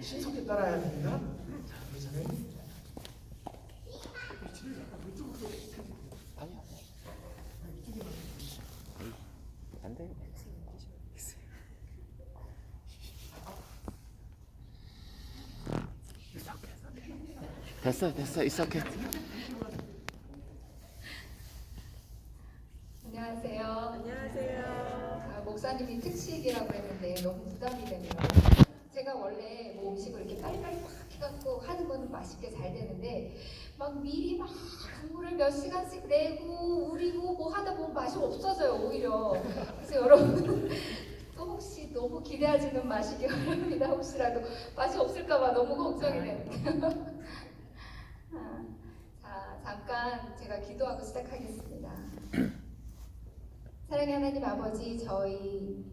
신속히 따라야 됩니다. 자, 우리 선생님. 아니야. 안 돼. 됐어, it's okay. 안녕하세요. 안녕하세요. 목사님이 특식이라고 했는데 너무 부담이 되네요. 제가 원래 뭐 음식을 이렇게 빨리빨리 막 해갖고 하는 거는 맛있게 잘 되는데 막 미리 막 국물을 몇 시간씩 내고 우리고 뭐 하다 보면 맛이 없어져요 오히려. 그래서 여러분 또 혹시 너무 기대하지는 마시기 바랍니다. 혹시라도 맛이 없을까봐 너무 걱정이 됩니다. 자, 잠깐 제가 기도하고 시작하겠습니다. 사랑의 하나님 아버지, 저희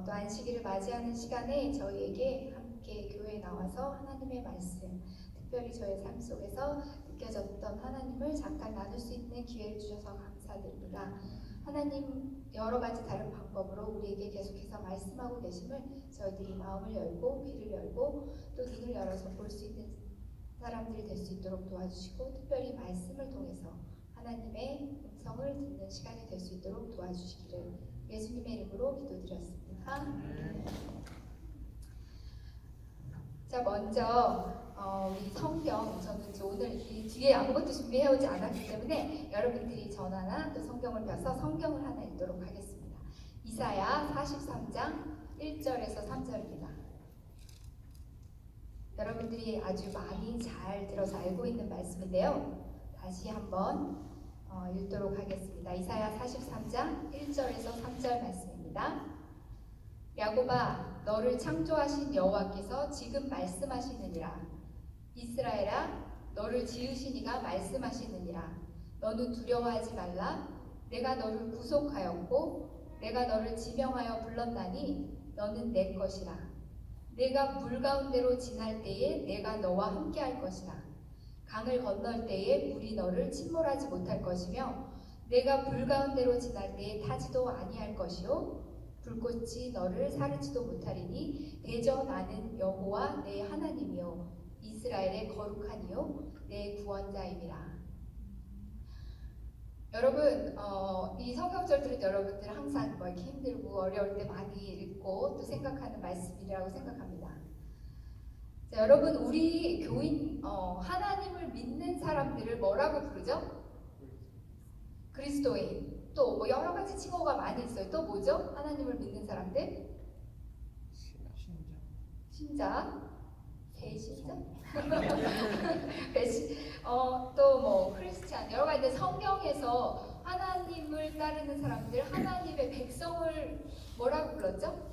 또 안식일을 맞이하는 시간에 저희에게 함께 교회에 나와서 하나님의 말씀, 특별히 저의 삶 속에서 느껴졌던 하나님을 잠깐 나눌 수 있는 기회를 주셔서 감사드립니다. 하나님 여러 가지 다른 방법으로 우리에게 계속해서 말씀하고 계심을 저희들이 마음을 열고 귀를 열고 또 눈을 열어서 볼 수 있는 사람들이 될 수 있도록 도와주시고 특별히 말씀을 통해서 하나님의 음성을 듣는 시간이 될 수 있도록 도와주시기를 예수님의 이름으로 기도드렸습니다. 자, 먼저 우리 성경, 저는 오늘 이 뒤에 아무것도 준비해오지 않았기 때문에 여러분들이 전화나 또 성경을 펴서 성경을 하나 읽도록 하겠습니다. 이사야 43장 1절에서 3절입니다. 여러분들이 아주 많이 잘 들어서 알고 있는 말씀인데요. 다시 한번 읽도록 하겠습니다. 이사야 43장 1절에서 3절 말씀입니다. 야곱아, 너를 창조하신 여호와께서 지금 말씀하시느니라. 이스라엘아, 너를 지으신 이가 말씀하시느니라. 너는 두려워하지 말라. 내가 너를 구속하였고 내가 너를 지명하여 불렀나니 너는 내 것이라. 내가 물 가운데로 지날 때에 내가 너와 함께 할 것이라. 강을 건널 때에 물이 너를 침몰하지 못할 것이며 내가 불 가운데로 지날 때에 타지도 아니할 것이요 불꽃이 너를 사르지도 못하리니 대저 나는 여호와 내 하나님이요 이스라엘의 거룩하니요 내 구원자임이라. 여러분 이 성경절들은 여러분들 항상 뭐 이렇게 힘들고 어려울 때 많이 읽고 또 생각하는 말씀이라고 생각합니다. 자, 여러분 우리 교인 하나님을 믿는 사람들을 뭐라고 부르죠? 그리스도인. 또 뭐 여러 가지 칭호가 많이 있어요. 또 뭐죠? 하나님을 믿는 사람들? 신자? 배신자? 또 뭐 크리스찬 여러 가지 성경에서 하나님을 따르는 사람들, 하나님의 백성을 뭐라고 불렀죠?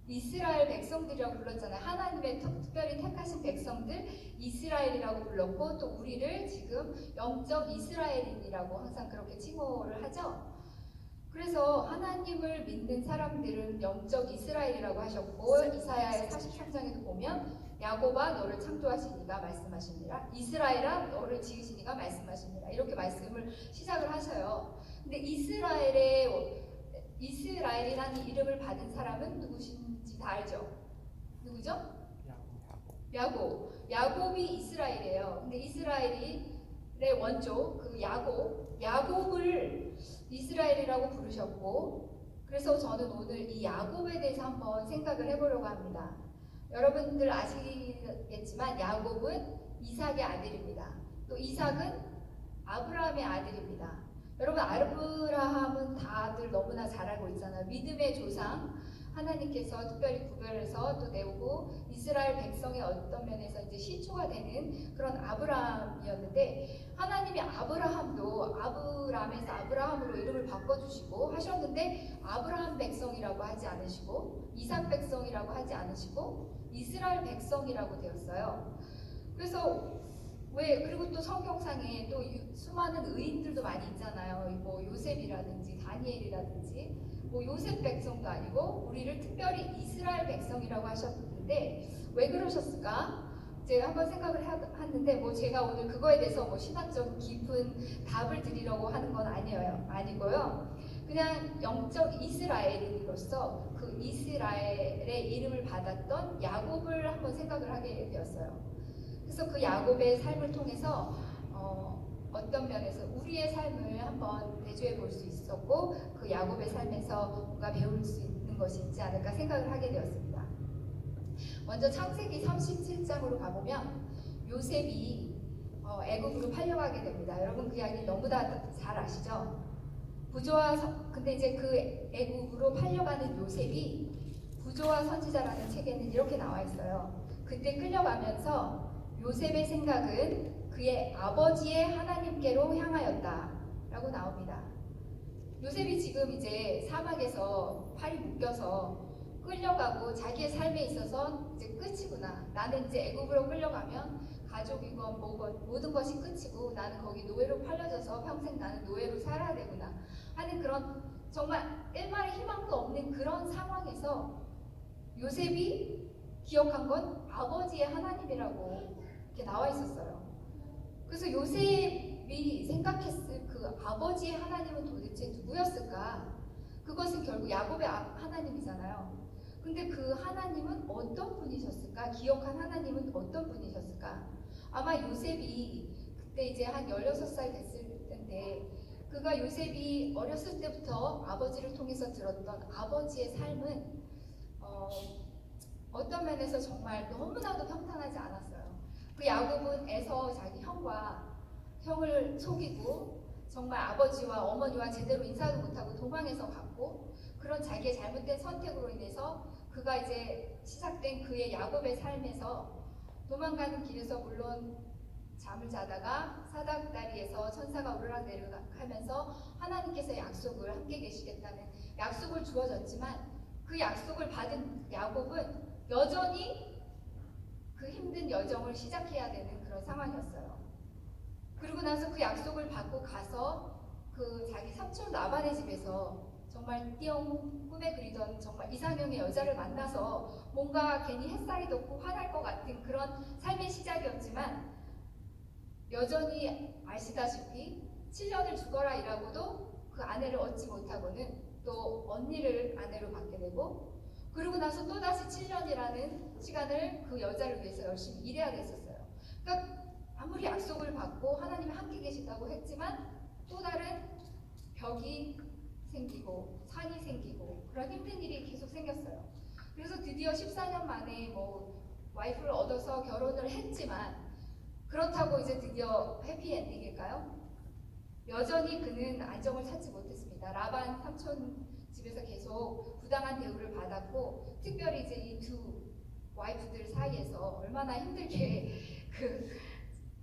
이스라엘 백성들이라고 불렀잖아요. 하나님의 특별히 택하신 백성들 이스라엘이라고 불렀고 또 우리를 지금 영적 이스라엘인이라고 항상 그렇게 칭호를 하죠. 그래서 하나님을 믿는 사람들은 영적 이스라엘이라고 하셨고 이사야의 43장에도 보면 야곱아 너를 창조하신 이가 말씀하시니라. 이스라엘아 너를 지으신 이가 말씀하시니라. 이렇게 말씀을 시작을 하셔요. 근데 이스라엘이라는 이름을 받은 사람은 누구신지 다 알죠? 누구죠? 야곱이 이스라엘이에요. 근데 이스라엘의 원조 그 야곱을 이스라엘이라고 부르셨고 그래서 저는 오늘 이 야곱에 대해서 한번 생각을 해보려고 합니다. 여러분들 아시겠지만 야곱은 이삭의 아들입니다. 또 이삭은 아브라함의 아들입니다. 여러분 아브라함은 다들 너무나 잘 알고 있잖아요. 믿음의 조상 하나님께서 특별히 구별해서 또 내오고 이스라엘 백성의 어떤 면에서 이제 시초가 되는 그런 아브라함이었는데 하나님이 아브라함도 아브람에서 아브라함으로 이름을 바꿔주시고 하셨는데 아브라함 백성이라고 하지 않으시고 이삭 백성이라고 하지 않으시고 이스라엘 백성이라고 되었어요. 그래서 그리고 또 성경상에 또 수많은 의인들도 많이 있잖아요. 뭐 요셉이라든지 다니엘이라든지 뭐 요셉 백성도 아니고 우리를 특별히 이스라엘 백성이라고 하셨는데 왜 그러셨을까? 제가 한번 생각을 했는데 뭐 제가 오늘 그거에 대해서 뭐 신학적 깊은 답을 드리려고 하는 건 아니고요. 그냥 영적 이스라엘인으로서 그 이스라엘의 이름을 받았던 야곱을 한번 생각을 하게 되었어요. 그래서 그 야곱의 삶을 통해서 어떤 면에서 우리의 삶을 한번 대조해 볼 수 있었고 그 야곱의 삶에서 뭔가 배울 수 있는 것이 있지 않을까 생각을 하게 되었습니다. 먼저 창세기 37장으로 가보면 요셉이 애굽으로 팔려가게 됩니다. 여러분 그 이야기 너무나 잘 아시죠? 근데 이제 그 애굽으로 팔려가는 요셉이 부조와 선지자라는 책에는 이렇게 나와 있어요. 그때 끌려가면서 요셉의 생각은 그의 아버지의 하나님께로 향하였다라고 나옵니다. 요셉이 지금 이제 사막에서 팔이 묶여서 끌려가고 자기의 삶에 있어서 이제 끝이구나. 나는 이제 애굽으로 끌려가면 가족이건 뭐건 모든 것이 끝이고 나는 거기 노예로 팔려져서 평생 나는 노예로 살아야 되구나 하는 그런 정말 일말의 희망도 없는 그런 상황에서 요셉이 기억한 건 아버지의 하나님이라고 이렇게 나와 있었어요. 그래서 요셉이 생각했을 그 아버지의 하나님은 도대체 누구였을까? 그것은 결국 야곱의 하나님이잖아요. 근데 그 하나님은 어떤 분이셨을까? 기억한 하나님은 어떤 분이셨을까? 아마 요셉이 그때 이제 한 16살 됐을 텐데 그가 요셉이 어렸을 때부터 아버지를 통해서 들었던 아버지의 삶은 어떤 면에서 정말 너무나도 평탄하지 않았어요. 그 야곱은 에서 자기 형을 속이고 정말 아버지와 어머니와 제대로 인사도 못하고 도망해서 갔고 그런 자기의 잘못된 선택으로 인해서 그가 이제 시작된 그의 야곱의 삶에서 도망가는 길에서 물론 잠을 자다가 사닥다리에서 천사가 오르락 내리락 하면서 하나님께서 약속을 함께 계시겠다는 약속을 주어졌지만 그 약속을 받은 야곱은 여전히 그 힘든 여정을 시작해야 되는 그런 상황이었어요. 그리고 나서 그 약속을 받고 가서 그 자기 삼촌 라반의 집에서 정말 띠용 꿈에 그리던 정말 이상형의 여자를 만나서 뭔가 괜히 햇살이 돋고 환할 것 같은 그런 삶의 시작이었지만 여전히 아시다시피 7년을 죽어라 일하고도 그 아내를 얻지 못하고는 또 언니를 아내로 받게 되고 그러고 나서 또다시 7년이라는 시간을 그 여자를 위해서 열심히 일해야 됐었어요. 그러니까 아무리 약속을 받고 하나님이 함께 계신다고 했지만 또 다른 벽이 생기고 산이 생기고 그런 힘든 일이 계속 생겼어요. 그래서 드디어 14년 만에 와이프를 얻어서 결혼을 했지만 그렇다고 이제 드디어 해피엔딩일까요? 여전히 그는 안정을 찾지 못했습니다. 라반 삼촌 집에서 계속 부당한 대우를 받았고 특별히 이제 이 두 와이프들 사이에서 얼마나 힘들게 그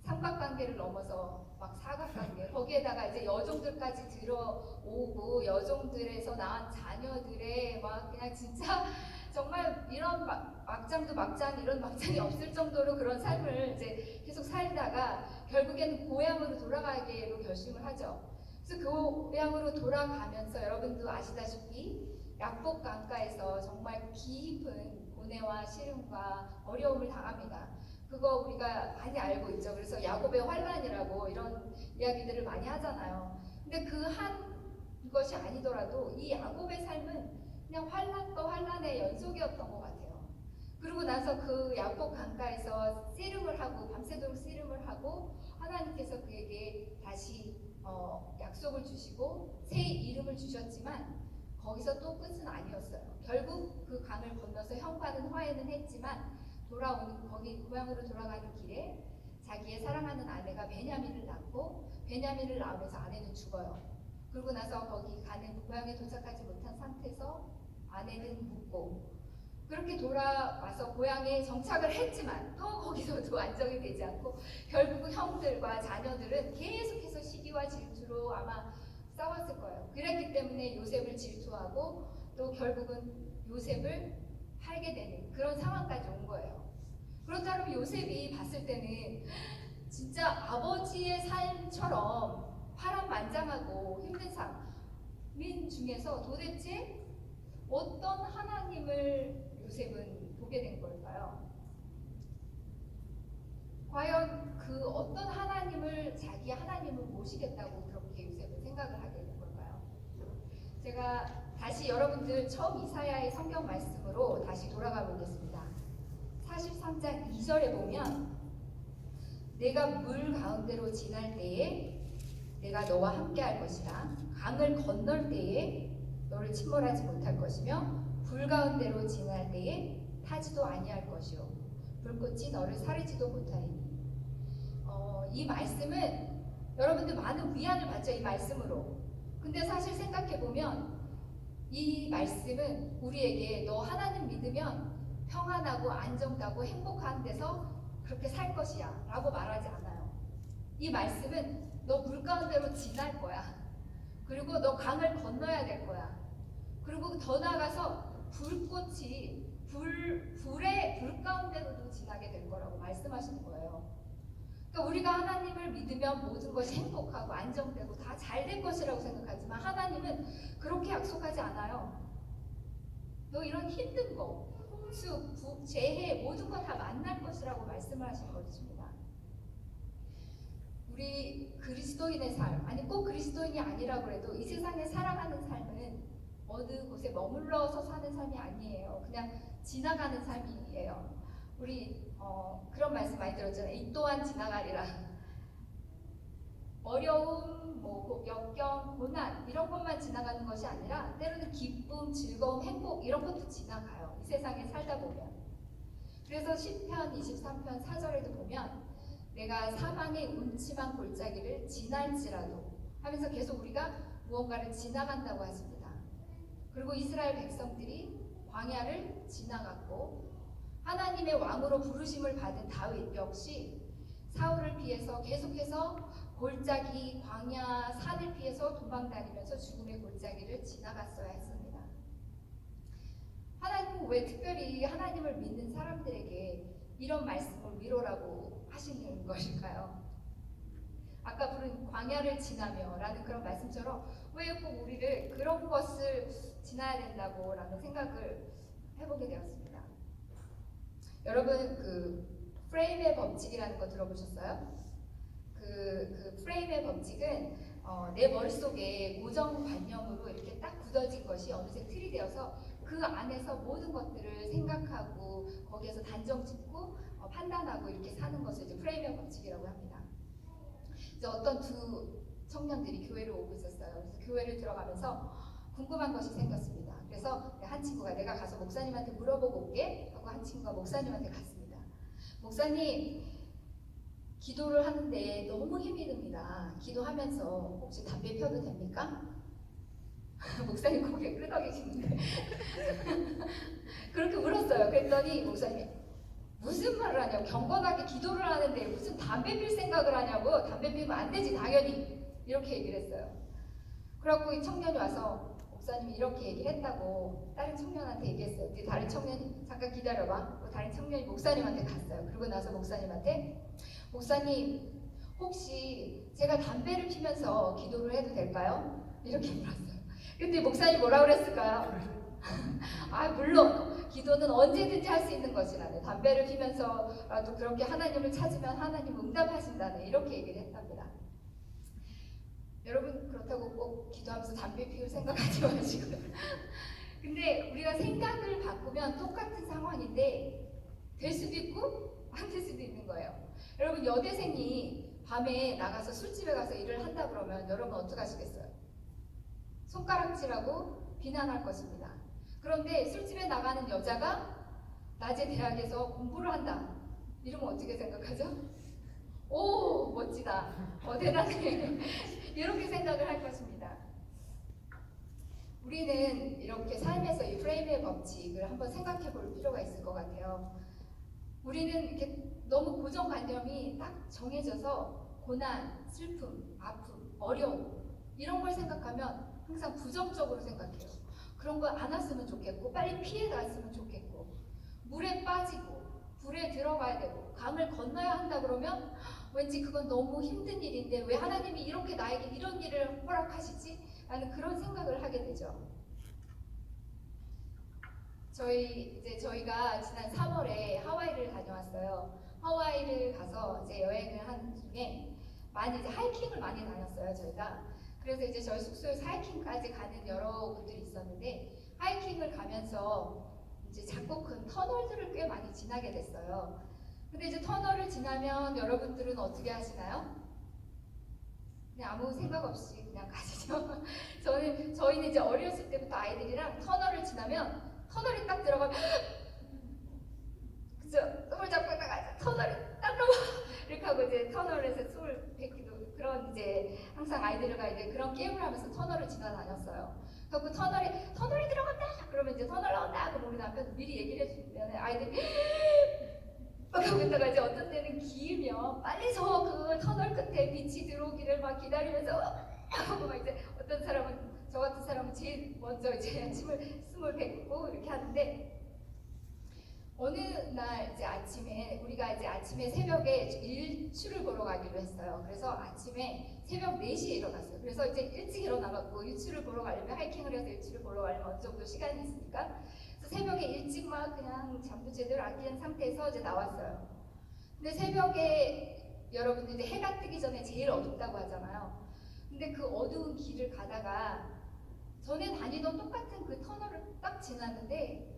삼각관계를 넘어서 막 사각관계 거기에다가 이제 여종들까지 들어오고 여종들에서 낳은 자녀들의 막 그냥 진짜 정말 이런 막장도 막장 이런 막장이 없을 정도로 그런 삶을 이제 계속 살다가 결국에는 고향으로 돌아가기로 결심을 하죠. 그래서 그 고향으로 돌아가면서 여러분도 아시다시피 약복 강가에서 정말 깊은 고뇌와 시름과 어려움을 당합니다. 그거 우리가 많이 알고 있죠. 그래서 야곱의 환란이라고 이런 이야기들을 많이 하잖아요. 근데 그 한 것이 아니더라도 이 야곱의 삶은 그냥 환란과 환란의 연속이었던 것 같아요. 그리고 나서 그 야곱 강가에서 씨름을 하고 밤새도록 씨름을 하고 하나님께서 그에게 다시 약속을 주시고 새 이름을 주셨지만 거기서 또 끝은 아니었어요. 결국 그 강을 건너서 형과는 화해는 했지만 돌아오는 거기 고향으로 돌아가는 길에 자기의 사랑하는 아내가 베냐민을 낳고 베냐민을 낳으면서 아내는 죽어요. 그러고 나서 거기 가는 고향에 도착하지 못한 상태에서 아내는 묻고 그렇게 돌아와서 고향에 정착을 했지만 또 거기서도 안정이 되지 않고 결국은 형들과 자녀들은 계속해서 시기와 질투로 아마 싸웠을 거예요. 그랬기 때문에 요셉을 질투하고 또 결국은 요셉을 팔게 되는 그런 상황까지 온 거예요. 그렇다면 요셉이 봤을 때는 진짜 아버지의 삶처럼 파란만장하고 힘든 삶인 중에서 도대체 어떤 하나님을 요셉은 보게 된 걸까요? 과연 그 어떤 하나님을 자기 하나님을 모시겠다고 그렇게 요셉은 생각을 하게 된 걸까요? 제가 다시 여러분들 처음 이사야의 성경 말씀으로 다시 돌아가 보겠습니다. 43장 2절에 보면 내가 물 가운데로 지날 때에 내가 너와 함께 할 것이라. 강을 건널 때에 너를 침몰하지 못할 것이며 불 가운데로 지날 때에 타지도 아니할 것이요 불꽃이 너를 사르지도 못하리니. 이 말씀은 여러분들 많은 위안을 받죠. 이 말씀으로. 근데 사실 생각해보면 이 말씀은 우리에게 너 하나님 믿으면 평안하고 안정되고 행복한 데서 그렇게 살 것이야 라고 말하지 않아요. 이 말씀은 너 물 가운데로 지날 거야. 그리고 너 강을 건너야 될 거야. 그리고 더 나아가서 불꽃이 불 가운데로도 지나게 될 거라고 말씀하시는 거예요. 그러니까 우리가 하나님을 믿으면 모든 것이 행복하고 안정되고 다 잘 될 것이라고 생각하지만 하나님은 그렇게 약속하지 않아요. 너 이런 힘든 거, 홍수, 재해 모든 거 다 만날 것이라고 말씀을 하시는 것입니다. 우리 그리스도인의 삶, 아니 꼭 그리스도인이 아니라고 해도 이 세상에 살아가는 삶은 어느 곳에 머물러서 사는 삶이 아니에요. 그냥 지나가는 삶이에요. 우리 그런 말씀 많이 들었잖아요. 이 또한 지나가리라. 어려움, 역경, 고난 이런 것만 지나가는 것이 아니라 때로는 기쁨, 즐거움, 행복 이런 것도 지나가요. 이 세상에 살다 보면. 그래서 시편 23편 4절에도 보면 내가 사망의 음침한 골짜기를 지날지라도 하면서 계속 우리가 무언가를 지나간다고 하십니다. 그리고 이스라엘 백성들이 광야를 지나갔고 하나님의 왕으로 부르심을 받은 다윗 역시 사울을 피해서 계속해서 골짜기, 광야, 산을 피해서 도망다니면서 죽음의 골짜기를 지나갔어야 했습니다. 하나님은 왜 특별히 하나님을 믿는 사람들에게 이런 말씀을 위로라고 하시는 것일까요? 아까 부른 광야를 지나며 라는 그런 말씀처럼 왜 꼭 우리를 그런 것을 지나야 된다고 라는 생각을 해보게 되었습니다. 여러분 프레임의 법칙이라는 거 들어보셨어요? 그 프레임의 법칙은 내 머릿속에 고정관념으로 이렇게 딱 굳어진 것이 어느새 틀이 되어서 그 안에서 모든 것들을 생각하고 거기에서 단정 짓고 판단하고 이렇게 사는 것을 이제 프레임의 법칙이라고 합니다. 이제 어떤 두 청년들이 교회를 오고 있었어요. 그래서 교회를 들어가면서 궁금한 것이 생겼습니다. 그래서 한 친구가 내가 가서 목사님한테 물어보고 올게 하고 한 친구가 목사님한테 갔습니다. 목사님, 기도를 하는데 너무 힘이 듭니다. 기도하면서 혹시 담배 펴도 됩니까? 목사님 고개 끄덕이시는데 그렇게 물었어요. 그랬더니 목사님이 무슨 말을 하냐고, 경건하게 기도를 하는데 무슨 담배 필 생각을 하냐고, 담배 피우면 안 되지 당연히, 이렇게 얘기를 했어요. 그래갖고 이 청년이 와서 목사님이 이렇게 얘기를 했다고 다른 청년한테 얘기했어요. 근데 다른 청년이 잠깐 기다려봐. 다른 청년이 목사님한테 갔어요. 그러고 나서 목사님한테 목사님 혹시 제가 담배를 피면서 기도를 해도 될까요? 이렇게 물었어요. 근데 목사님 뭐라 그랬을까요? 아 물론 기도는 언제든지 할 수 있는 것이라네. 담배를 피면서라도 그렇게 하나님을 찾으면 하나님 응답하신다네. 이렇게 얘기를 했답니다. 여러분 그렇다고 꼭 기도하면서 담배 피울 생각하지 마시고요. 근데 우리가 생각을 바꾸면 똑같은 상황인데 될 수도 있고 안 될 수도 있는 거예요. 여러분 여대생이 밤에 나가서 술집에 가서 일을 한다 그러면 여러분 어떻게 하시겠어요? 손가락질하고 비난할 것입니다. 그런데 술집에 나가는 여자가 낮에 대학에서 공부를 한다 이러면 어떻게 생각하죠? 오 멋지다, 대단해 이렇게 생각을 할 것입니다. 우리는 이렇게 삶에서 이 프레임의 법칙을 한번 생각해 볼 필요가 있을 것 같아요. 우리는 이렇게 너무 고정관념이 딱 정해져서 고난, 슬픔, 아픔, 어려움 이런 걸 생각하면 항상 부정적으로 생각해요. 그런 거 안 왔으면 좋겠고 빨리 피해 갔으면 좋겠고 물에 빠지고 불에 들어가야 되고 강을 건너야 한다 그러면 왠지 그건 너무 힘든 일인데 왜 하나님이 이렇게 나에게 이런 일을 허락하시지? 라는 그런 생각을 하게 되죠. 저희가 지난 3월에 하와이를 다녀왔어요. 하와이를 가서 이제 여행을 한 중에 많이 이제 하이킹을 많이 다녔어요. 저희가 그래서 이제 저희 숙소에서 하이킹까지 가는 여러 분들이 있었는데 하이킹을 가면서 이제 작고 큰 터널들을 꽤 많이 지나게 됐어요. 근데 이제 터널을 지나면 여러분들은 어떻게 하시나요? 그냥 아무 생각 없이 그냥 가시죠. 저희는 이제 어렸을 때부터 아이들이랑 터널을 지나면 터널이 딱 들어가면 그죠? 숨을 잡고 있다가 터널이 딱 넘어 이렇게 하고 이제 터널에서 숨을 뱉기도 그런 이제 항상 아이들과 이제 그런 게임을 하면서 터널을 지나다녔어요. 그리고 터널이 들어간다 그러면 이제 터널 나온다 그럼 우리 남편 미리 얘기를 해주면 아이들이 막 하고 있다가 이제 어떤 때는 길면 빨리 저 그 터널 끝에 빛이 들어오기를 막 기다리면서 하고 막 이제 어떤 사람은 저 같은 사람은 제일 먼저 이제 숨을 뱉고 이렇게 하는데 어느 날 이제 아침에 새벽에 일출을 보러 가기로 했어요. 그래서 아침에 새벽 4시에 일어났어요. 그래서 이제 일찍 일어나갖고 일출을 보러 가려면 하이킹을 해서 일출을 보러 가려면 어느 정도 시간이 있으니까 그래서 새벽에 일찍 막 그냥 잠도 제대로 안 깨는 상태에서 이제 나왔어요. 근데 새벽에 여러분들 이제 해가 뜨기 전에 제일 어둡다고 하잖아요. 근데 그 어두운 길을 가다가 전에 다니던 똑같은 그 터널을 딱 지났는데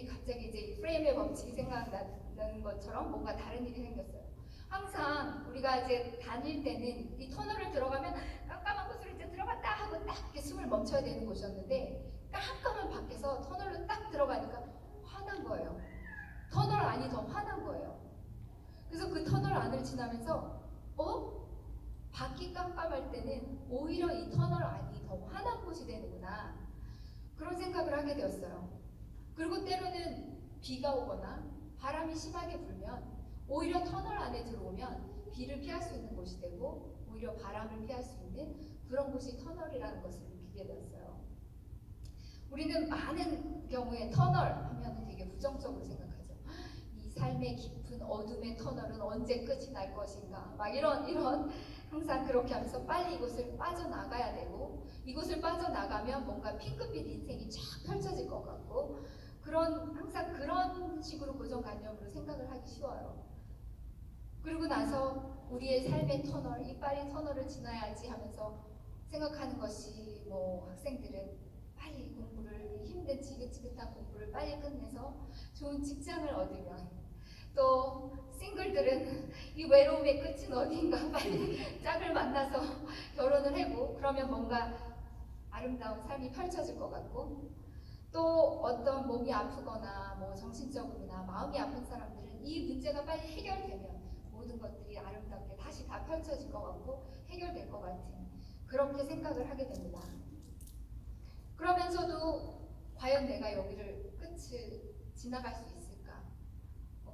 갑자기 이제 프레임의 법칙이 생각나는 것처럼 뭔가 다른 일이 생겼어요. 항상 우리가 이제 다닐 때는 이 터널을 들어가면 깜깜한 곳으로 이제 들어갔다 하고 딱 이렇게 숨을 멈춰야 되는 곳이었는데 깜깜한 밖에서 터널로 딱 들어가니까 화난 거예요. 터널 안이 더 화난 거예요. 그래서 그 터널 안을 지나면서 밖이 깜깜할 때는 오히려 이 터널 안이 더 환한 곳이 되는구나 그런 생각을 하게 되었어요. 그리고 때로는 비가 오거나 바람이 심하게 불면 오히려 터널 안에 들어오면 비를 피할 수 있는 곳이 되고 오히려 바람을 피할 수 있는 그런 곳이 터널이라는 것을 느끼게 되었어요. 우리는 많은 경우에 터널 하면 되게 부정적으로 생각하죠. 이 삶의 깊은 어둠의 터널은 언제 끝이 날 것인가 막 이런 항상 그렇게 하면서 빨리 이곳을 빠져나가야 되고 이곳을 빠져나가면 뭔가 핑크빛 인생이 쫙 펼쳐질 것 같고 항상 그런 식으로 고정관념으로 생각을 하기 쉬워요. 그리고 나서 우리의 삶의 터널, 이 빨리 터널을 지나야지 하면서 생각하는 것이 학생들은 빨리 공부를 힘든 지긋지긋한 공부를 빨리 끝내서 좋은 직장을 얻으면 또 싱글들은 이 외로움의 끝은 어딘가 빨리 짝을 만나서 결혼을 하고 그러면 뭔가 아름다운 삶이 펼쳐질 것 같고 또 어떤 몸이 아프거나 정신적으로나 마음이 아픈 사람들은 이 문제가 빨리 해결되면 모든 것들이 아름답게 다시 다 펼쳐질 것 같고 해결될 것 같은 그렇게 생각을 하게 됩니다. 그러면서도 과연 내가 여기를 끝을 지나갈 수 있을까?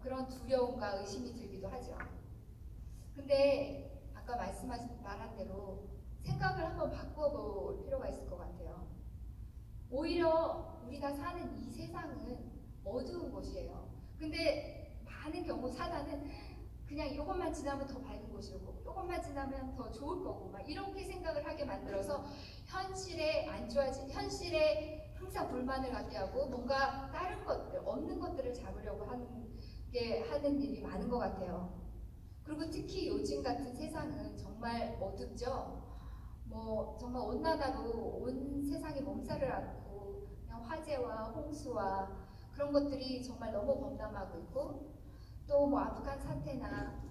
그런 두려움과 의심이 들기도 하죠. 근데 아까 말한 대로 생각을 한번 바꿔볼 필요가 있을 것 같아요. 오히려 우리가 사는 이 세상은 어두운 곳이에요. 근데 많은 경우 사단은 그냥 이것만 지나면 더 밝은 곳이고 이것만 지나면 더 좋을 거고 막 이렇게 생각을 하게 만들어서 현실에 항상 불만을 갖게 하고 뭔가 다른 것들, 없는 것들을 잡으려고 하는 일이 많은 것 같아요. 그리고 특히 요즘 같은 세상은 정말 어둡죠. 정말 온난화로 온 세상이 몸살을 앓고 그냥 화재와 홍수와 그런 것들이 정말 너무 범람하고 있고 또 아프간 사태나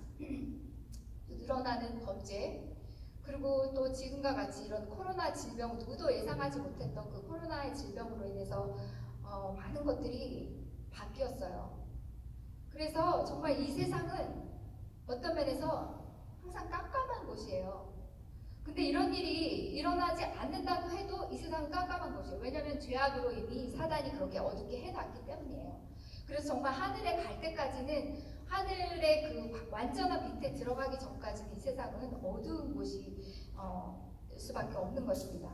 늘어나는 범죄 그리고 또 지금과 같이 이런 코로나 질병 누구도 예상하지 못했던 그 코로나의 질병으로 인해서 많은 것들이 바뀌었어요. 그래서 정말 이 세상은 어떤 면에서 항상 깜깜한 곳이에요. 근데 이런 일이 일어나지 않는다고 해도 이 세상은 깜깜한 곳이에요. 왜냐하면 죄악으로 이미 사단이 그렇게 어둡게 해놨기 때문이에요. 그래서 정말 하늘에 갈 때까지는 하늘의 그 완전한 빛에 들어가기 전까지는 이 세상은 어두운 곳이 수밖에 없는 것입니다.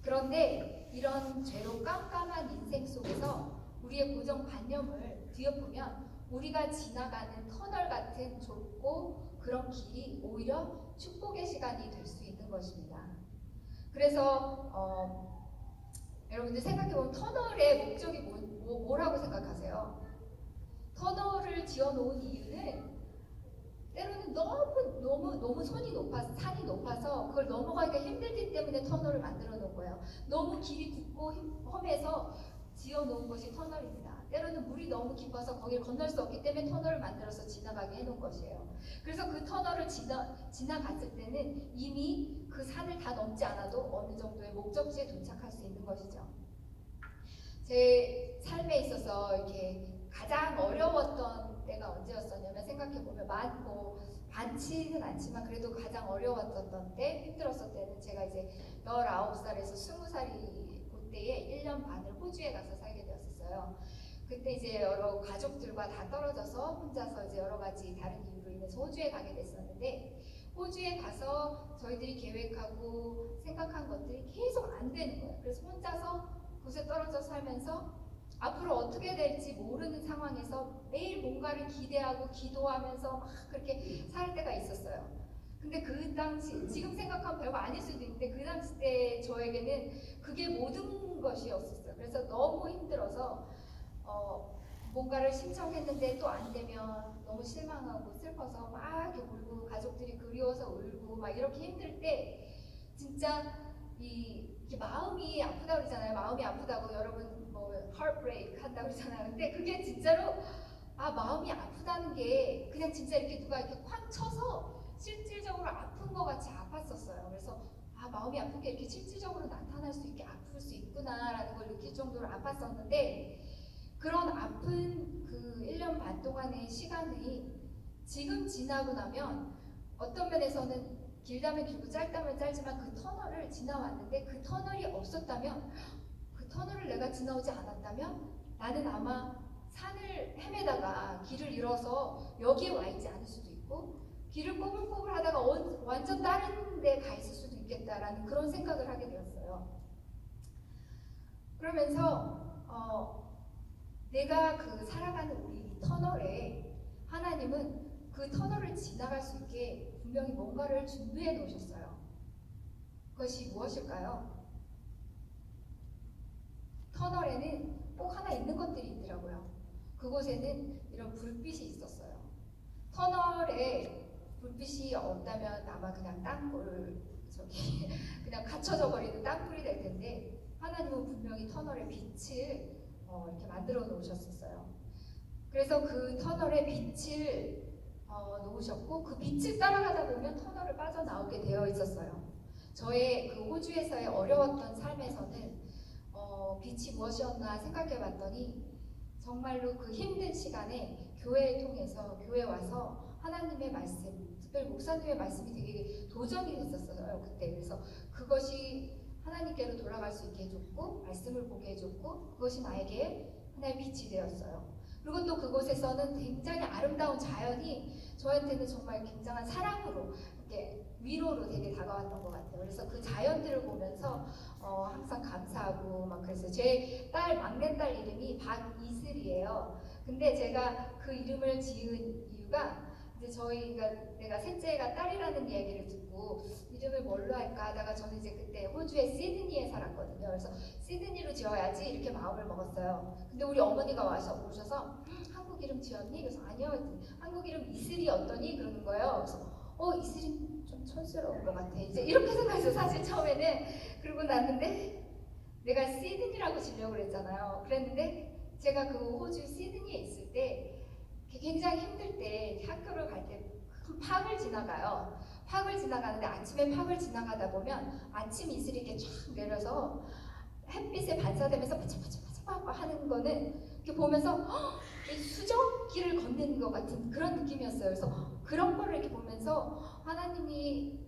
그런데 이런 죄로 깜깜한 인생 속에서 우리의 고정관념을 뒤엎으면 우리가 지나가는 터널 같은 좁고 그런 길이 오히려 축복의 시간이 될 수 있는 것입니다. 그래서 여러분들 생각해보면 터널의 목적이 뭐라고 생각하세요? 터널을 지어놓은 이유는 때로는 때는 너무 산이 높아서 그걸 넘어가기가 힘들기 때문에 터널을 만들어 놓은 거예요. 너무 길이 굽고 험해서 지어 놓은 것이 터널입니다. 때로는 물이 너무 깊어서 거기를 건널 수 없기 때문에 터널을 만들어서 지나가게 해놓은 것이에요. 그래서 그 터널을 지나갔을 때는 이미 그 산을 다 넘지 않아도 어느 정도의 목적지에 도착할 수 있는 것이죠. 제 삶에 있어서 이렇게 가장 어려웠던 때가 언제였었냐면, 생각해보면 많지는 않지만 그래도 가장 어려웠었던 때, 힘들었을 때는 제가 이제 19살에서 20살이 그때에 1년 반을 호주에 가서 살게 되었었어요. 그때 이제 여러 가족들과 다 떨어져서 혼자서 이제 여러 가지 다른 이유로 인해서 호주에 가게 됐었는데, 호주에 가서 저희들이 계획하고 생각한 것들이 계속 안 되는 거예요. 그래서 혼자서 곳에 떨어져 살면서 앞으로 어떻게 될지 모르는 상황에서 매일 뭔가를 기대하고 기도하면서 막 그렇게 살 때가 있었어요. 근데 그 당시, 지금 생각하면 별거 아닐 수도 있는데 그 당시 때 저에게는 그게 모든 것이었어요. 그래서 너무 힘들어서 뭔가를 신청했는데 또 안 되면 너무 실망하고 슬퍼서 막 이렇게 울고, 가족들이 그리워서 울고 막 이렇게 힘들 때 진짜 이렇게 마음이 아프다고 그러잖아요. 마음이 아프다고 여러분 뭐 heartbreak 한다고 그러잖아요. 근데 그게 진짜로 마음이 아프다는 게 그냥 진짜 이렇게 누가 이렇게 쾅 쳐서 실질적으로 아픈 것 같이 아팠었어요. 그래서 마음이 아픈 게 이렇게 실질적으로 나타날 수 있게 아플 수 있구나라는 걸 느낄 정도로 아팠었는데, 그런 아픈 그 1년 반 동안의 시간이 지금 지나고 나면 어떤 면에서는 길다면 길고 짧다면 짧지만 그 터널을 지나왔는데, 그 터널이 없었다면, 그 터널을 내가 지나오지 않았다면 나는 아마 산을 헤매다가 길을 잃어서 여기에 와 있지 않을 수도 있고, 길을 꼬불꼬불 하다가 완전 다른 데 가 있을 수도 있겠다라는 그런 생각을 하게 되었어요. 그러면서 내가 그 살아가는 우리 터널에 하나님은 그 터널을 지나갈 수 있게 분명히 뭔가를 준비해 놓으셨어요. 그것이 무엇일까요? 터널에는 꼭 하나 있는 것들이 있더라고요. 그곳에는 이런 불빛이 있었어요. 터널에 불빛이 없다면 아마 그냥 땅굴, 그냥 갇혀져 버리는 땅굴이 될 텐데, 하나님은 분명히 터널에 빛을 이렇게 만들어 놓으셨었어요. 그래서 그 터널에 빛을 놓으셨고, 그 빛을 따라가다 보면 터널을 빠져나오게 되어 있었어요. 저의 그 호주에서의 어려웠던 삶에서는 빛이 무엇이었나 생각해 봤더니, 정말로 그 힘든 시간에 교회를 통해서, 교회 와서 하나님의 말씀, 특별히 목사님의 말씀이 되게 도전이 됐었어요, 그때. 그래서 그것이 하나님께로 돌아갈 수 있게 해줬고, 말씀을 보게 해줬고, 그것이 나에게 하나의 빛이 되었어요. 그리고 또 그곳에서는 굉장히 아름다운 자연이 저한테는 정말 굉장한 사랑으로, 이렇게 위로로 되게 다가왔던 것 같아요. 그래서 그 자연들을 보면서 항상 감사하고 막 그랬어요. 제 막내딸 이름이 박이슬이에요. 근데 제가 그 이름을 지은 이유가, 이제 내가 셋째가 딸이라는 얘기를 듣고 이름을 뭘로 할까 하다가, 저는 이제 그때 호주의 시드니에 살았거든요. 그래서 시드니로 지어야지 이렇게 마음을 먹었어요. 근데 우리 어머니가 오셔서 한국 이름 지었니? 그래서 아니요. 한국 이름 이슬이 어떠니? 그러는 거예요. 그래서 이슬이 좀 촌스러운 것 같아. 이제 이렇게 생각했어요, 사실 처음에는. 그러고 났는데 내가 시드니라고 지려고 그랬잖아요. 그랬는데 제가 그 호주 시드니에 있을 때 굉장히 힘들 때 학교를 갈 때 팍을 지나가요. 팍을 지나가는데 아침에 팍을 지나가다 보면 아침 이슬이 이렇게 쫙 내려서 햇빛에 반사되면서 바짝바짝 하는 거는 이렇게 보면서 수정길을 걷는 것 같은 그런 느낌이었어요. 그래서 그런 거를 이렇게 보면서 하나님이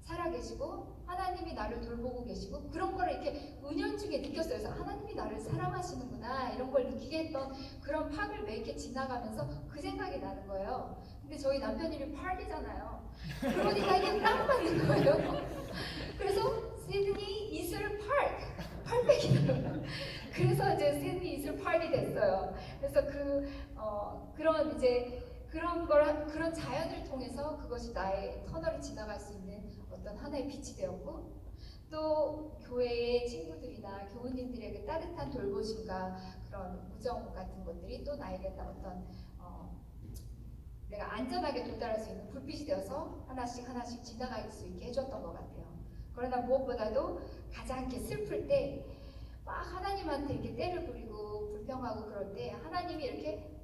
살아계시고 하나님이 나를 돌보고 계시고, 그런 거를 이렇게 은연중에 느꼈어요. 그래서 하나님이 나를 사랑하시는구나, 이런 걸 느끼게 했던 그런 팍을 몇 개 지나가면서 그 생각이 나는 거예요. 근데 저희 남편 이름이 팍이잖아요. 그러니까 이게 딱 맞는 거예요. 그래서 시드니 이슬 팍백이더라고요. 그래서 이제 시드니 이슬 팍이 됐어요. 그래서 그런 이제 그런 자연을 통해서 그것이 나의 터널을 지나갈 수 있는 어떤 하나의 빛이 되었고, 또 교회의 친구들이나 교우님들의 그 따뜻한 돌보심과 그런 우정 같은 것들이 또 나에게 어떤 내가 안전하게 도달할 수 있는 불빛이 되어서 하나씩 하나씩 지나갈 수 있게 해줬던 것 같아요. 그러나 무엇보다도 가장 이렇게 슬플 때 막 하나님한테 이렇게 때를 부리고 불평하고 그럴 때 하나님이 이렇게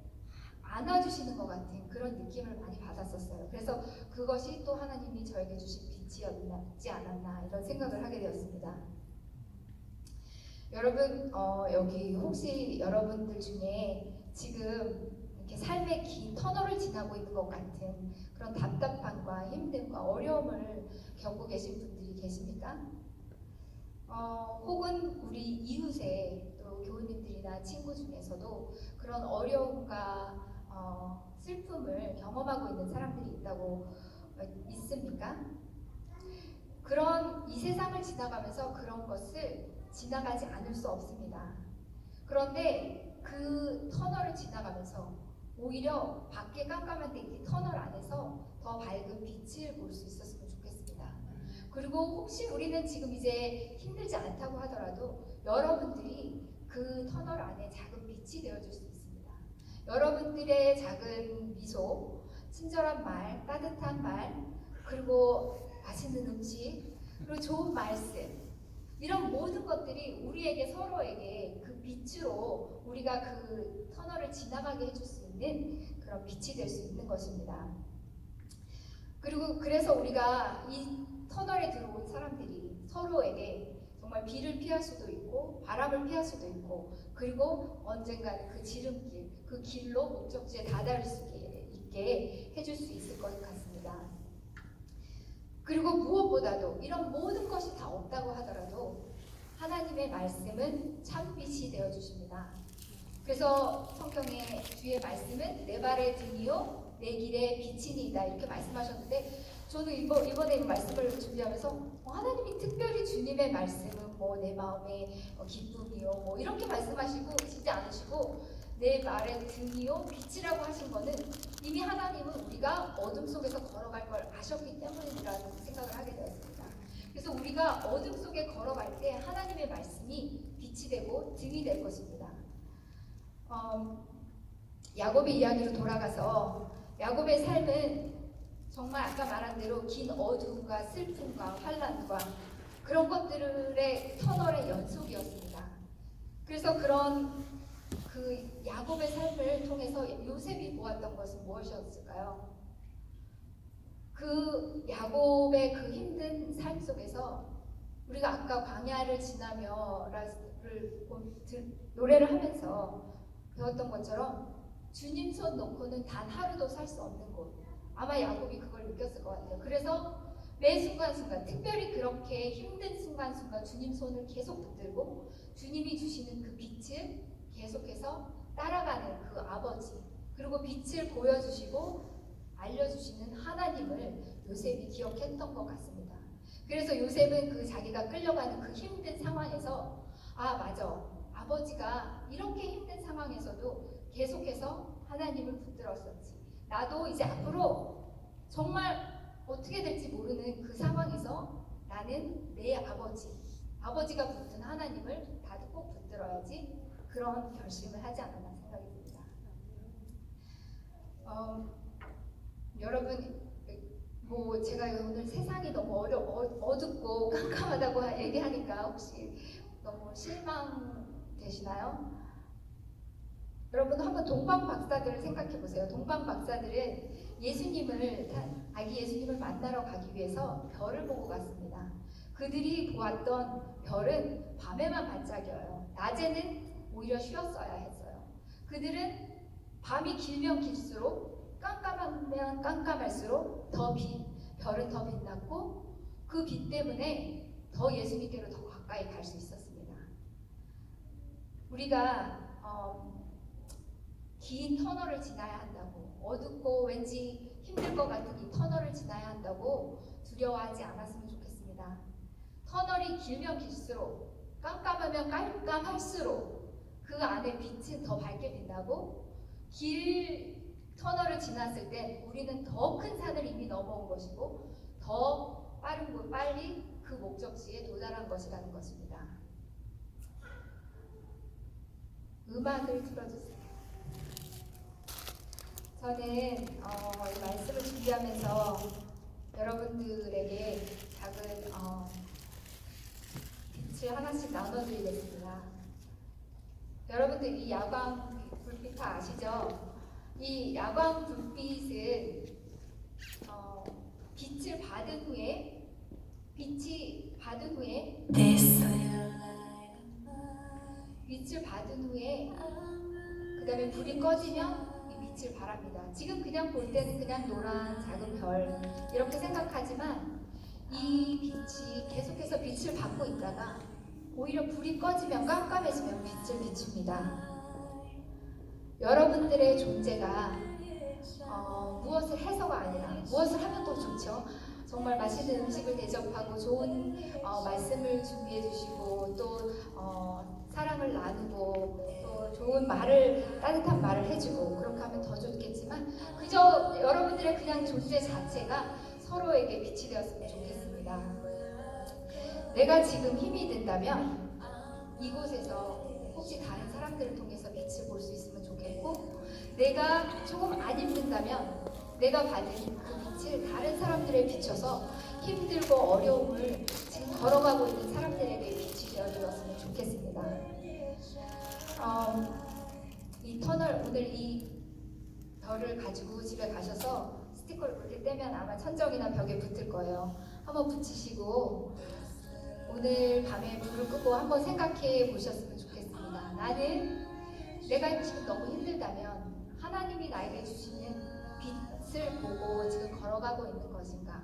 안아주시는 것 같은 그런 느낌을 많이 받았었어요. 그래서 그것이 또 하나님이 저에게 주신 빛이었지 않았나 이런 생각을 하게 되었습니다. 여러분 여기 혹시 여러분들 중에 지금 이렇게 삶의 긴 터널을 지나고 있는 것 같은 그런 답답함과 힘듦과 어려움을 겪고 계신 분들이 계십니까? 혹은 우리 이웃의 또 교우님들이나 친구 중에서도 그런 어려움과 슬픔을 경험하고 있는 사람들이 있다고 믿습니까? 그런 이 세상을 지나가면서 그런 것을 지나가지 않을 수 없습니다. 그런데 그 터널을 지나가면서 오히려 밖에 깜깜한 데 이 터널 안에서 더 밝은 빛을 볼 수 있었으면 좋겠습니다. 그리고 혹시 우리는 지금 이제 힘들지 않다고 하더라도 여러분들이 그 터널 안에 작은 빛이 되어줄 수 있습니다. 여러분들의 작은 미소, 친절한 말, 따뜻한 말, 그리고 맛있는 음식, 그리고 좋은 말씀, 이런 모든 것들이 우리에게 서로에게 그 빛으로 우리가 그 터널을 지나가게 해줄 수 있는 그런 빛이 될 수 있는 것입니다. 그리고 그래서 우리가 이 터널에 들어온 사람들이 서로에게 정말 비를 피할 수도 있고 바람을 피할 수도 있고 그리고 언젠가는 그 지름길, 그 길로 목적지에 다다를 수 있게 해줄 수 있을 것 같습니다. 그리고 무엇보다도 이런 모든 것이 다 없다고 하더라도 하나님의 말씀은 참빛이 되어주십니다. 그래서 성경의 뒤에 말씀은 내 발의 등이요 내 길의 빛이니이다 이렇게 말씀하셨는데 저는 이번에 이 말씀을 준비하면서 하나님이 특별히 주님의 말씀은 뭐 내 마음의 기쁨이요 뭐 이렇게 말씀하시고 계시지 않으시고 내 발의 등이요 빛이라고 하신 거는 이미 하나님은 우리가 어둠 속에서 걸어갈 걸 아셨기 때문이라는 생각을 하게 되었습니다. 그래서 우리가 어둠 속에 걸어갈 때 하나님의 말씀이 빛이 되고 등이 될 것입니다. 야곱의 이야기로 돌아가서 야곱의 삶은 정말 아까 말한 대로 긴 어두움과 슬픔과 환난과 그런 것들의 터널의 연속이었습니다. 그래서 그런 그 야곱의 삶을 통해서 요셉이 보았던 것은 무엇이었을까요? 그 야곱의 그 힘든 삶 속에서 우리가 아까 광야를 지나며를 노래를 하면서 배웠던 것처럼 주님 손 놓고는 단 하루도 살 수 없는 곳. 아마 야곱이 그걸 느꼈을 것 같아요. 그래서 매 순간순간 특별히 그렇게 힘든 순간순간 주님 손을 계속 붙들고 주님이 주시는 그 빛을 계속해서 따라가는 그 아버지 그리고 빛을 보여주시고 알려주시는 하나님을 요셉이 기억했던 것 같습니다. 그래서 요셉은 그 자기가 끌려가는 그 힘든 상황에서 아 맞아 아버지가 이렇게 힘든 상황에서도 계속해서 하나님을 붙들었었지. 나도 이제 앞으로 정말 어떻게 될지 모르는 그 상황에서 나는 내 아버지가 붙든 하나님을 나도 꼭 붙들어야지 그런 결심을 하지 않았나 생각이 듭니다. 여러분 뭐 제가 오늘 세상이 너무 어둡고 깜깜하다고 얘기하니까 혹시 너무 실망되시나요? 여러분 한번 동방 박사들을 생각해 보세요. 동방 박사들은 아기 예수님을 만나러 가기 위해서 별을 보고 갔습니다. 그들이 보았던 별은 밤에만 반짝여요. 낮에는 오히려 쉬었어야 했어요. 그들은 밤이 길면 길수록 깜깜하면 깜깜할수록 별은 더 빛났고 그 빛 때문에 더 예수님께로 더 가까이 갈 수 있었습니다. 우리가 긴 터널을 지나야 한다고 어둡고 왠지 힘들 것 같은 이 터널을 지나야 한다고 두려워하지 않았으면 좋겠습니다. 터널이 길면 길수록 깜깜하면 깜깜할수록 그 안에 빛은 더 밝게 빛나고 터널을 지났을 때 우리는 더 큰 산을 이미 넘어온 것이고 더 빨리 그 목적지에 도달한 것이라는 것입니다. 음악을 틀어주세요. 저는 이 말씀을 준비하면서 여러분들에게 작은 빛을 하나씩 나눠드리겠습니다. 여러분들 이 야광 불빛 다 아시죠? 이 야광 불빛은 빛을 받은 후에 빛을 받은 후에 그 다음에 불이 꺼지면 이 빛을 발합니다. 지금 그냥 볼 때는 그냥 노란 작은 별 이렇게 생각하지만 이 빛이 계속해서 빛을 받고 있다가 오히려 불이 꺼지면 깜깜해지면 빛을 비춥니다. 여러분들의 존재가 무엇을 해서가 아니라 무엇을 하면 더 좋죠. 정말 맛있는 음식을 대접하고 좋은 말씀을 준비해 주시고 또 사랑을 나누고 또 좋은 말을 따뜻한 말을 해주고 그렇게 하면 더 좋겠지만 그저 여러분들의 그냥 존재 자체가 서로에게 빛이 되었으면 좋겠습니다. 내가 지금 힘이 든다면 이곳에서 혹시 다른 사람들을 통해서 빛을 볼 수 있으면 좋겠고 내가 조금 안 힘든다면 내가 받은 그 빛을 다른 사람들에 비춰서 힘들고 어려움을 지금 걸어가고 있는 사람들에게 빛이 되어주었으면 좋겠습니다. 이 터널 오늘 이 별을 가지고 집에 가셔서 스티커를 그렇게 떼면 아마 천정이나 벽에 붙을 거예요. 한번 붙이시고 오늘 밤에 불을 끄고 한번 생각해 보셨으면 좋겠습니다. 나는 내가 지금 너무 힘들다면 하나님이 나에게 주시는 빛을 보고 지금 걸어가고 있는 것인가?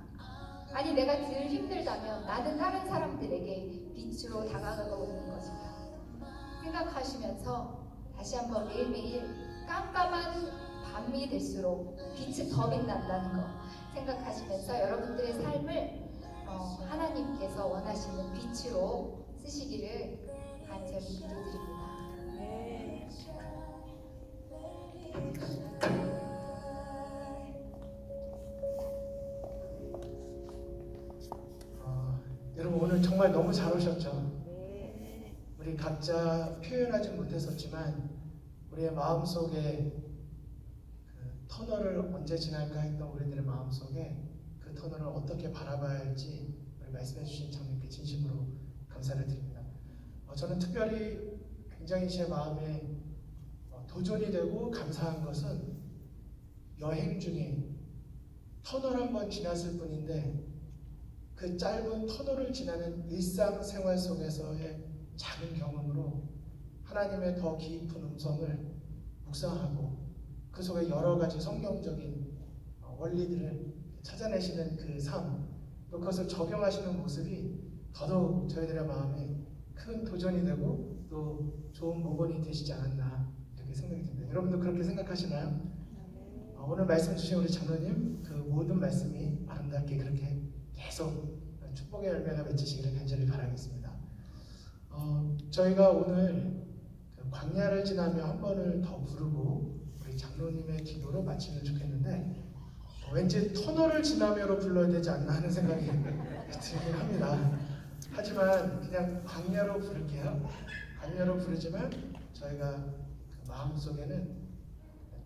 아니 내가 늘 힘들다면 나는 다른 사람들에게 빛으로 다가가고 있는 것인가? 생각하시면서 다시 한번 매일매일 깜깜한 밤이 될수록 빛이 더 빛난다는 거 생각하시면서 여러분들의 삶을 하나님께서 원하시는 빛으로 쓰시기를 간절히 기도드립니다. 여러분 오늘 정말 너무 잘 오셨죠? 우리 각자 표현하지 못했었지만 우리의 마음속에 그 터널을 언제 지날까 했던 우리들의 마음속에 그 터널을 어떻게 바라봐야 할지 우리 말씀해 주신 장님께 진심으로 감사를 드립니다. 저는 특별히 굉장히 제 마음에 도전이 되고 감사한 것은 여행 중에 터널 한 번 지났을 뿐인데 그 짧은 터널을 지나는 일상생활 속에서의 작은 경험으로 하나님의 더 깊은 음성을 묵상하고 그 속에 여러 가지 성경적인 원리들을 찾아내시는 그 삶, 또 그것을 적용하시는 모습이 더더욱 저희들의 마음에 큰 도전이 되고 또 좋은 모범이 되시지 않았나 이렇게 생각이 듭니다. 여러분도 그렇게 생각하시나요? 오늘 말씀 주신 우리 장로님 그 모든 말씀이 아름답게 그렇게 계속 축복의 열매가 맺히시기를 간절히 바라겠습니다. 저희가 오늘 그 광야를 지나며 한 번을 더 부르고 우리 장로님의 기도로 마치면 좋겠는데 왠지 터널을 지나며로 불러야 되지 않나 하는 생각이 들긴 합니다. 하지만 그냥 광야로 부를게요. 광야로 부르지만 저희가 그 마음속에는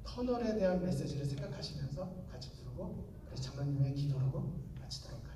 터널에 대한 메시지를 생각하시면서 같이 부르고 우리 장로님의 기도로 마치도록 하겠습니다.